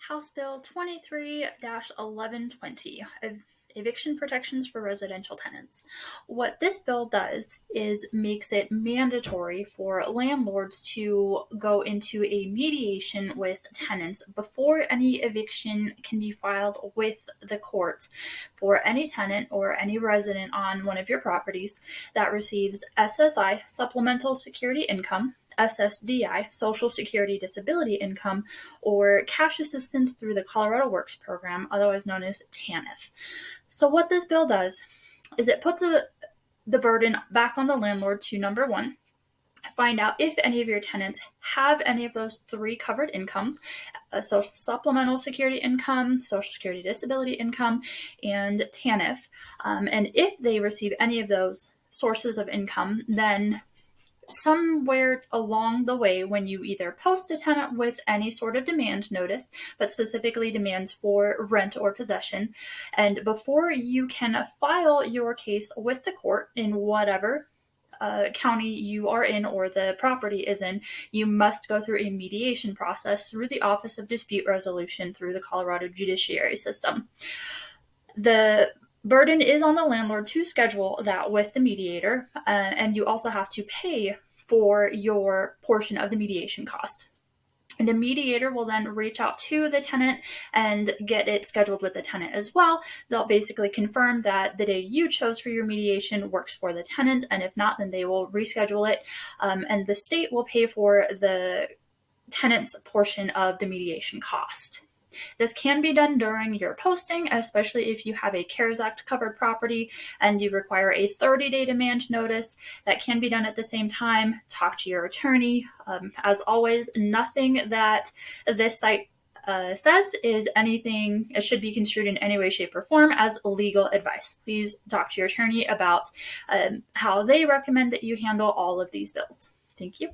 House Bill 23-1120, Eviction Protections for Residential Tenants. What this bill does is makes it mandatory for landlords to go into a mediation with tenants before any eviction can be filed with the court for any tenant or any resident on one of your properties that receives SSI, supplemental security income, SSDI, Social Security Disability Income, or cash assistance through the Colorado Works program, otherwise known as TANF. So what this bill does is it puts the burden back on the landlord to, number one, find out if any of your tenants have any of those three covered incomes, supplemental security income, Social Security Disability Income, and TANF. And if they receive any of those sources of income, then somewhere along the way, when you either post a tenant with any sort of demand notice, but specifically demands for rent or possession, and before you can file your case with the court in whatever county you are in or the property is in, you must go through a mediation process through the Office of Dispute Resolution through the Colorado Judiciary System. The burden is on the landlord to schedule that with the mediator, and you also have to pay for your portion of the mediation cost. And the mediator will then reach out to the tenant and get it scheduled with the tenant as well. They'll basically confirm that the day you chose for your mediation works for the tenant, and if not, then they will reschedule it, and the state will pay for the tenant's portion of the mediation cost. This can be done during your posting, especially if you have a CARES Act covered property and you require a 30-day demand notice. That can be done at the same time. Talk to your attorney. As always, nothing that this site says is anything, it should be construed in any way, shape, or form as legal advice. Please talk to your attorney about how they recommend that you handle all of these bills. Thank you.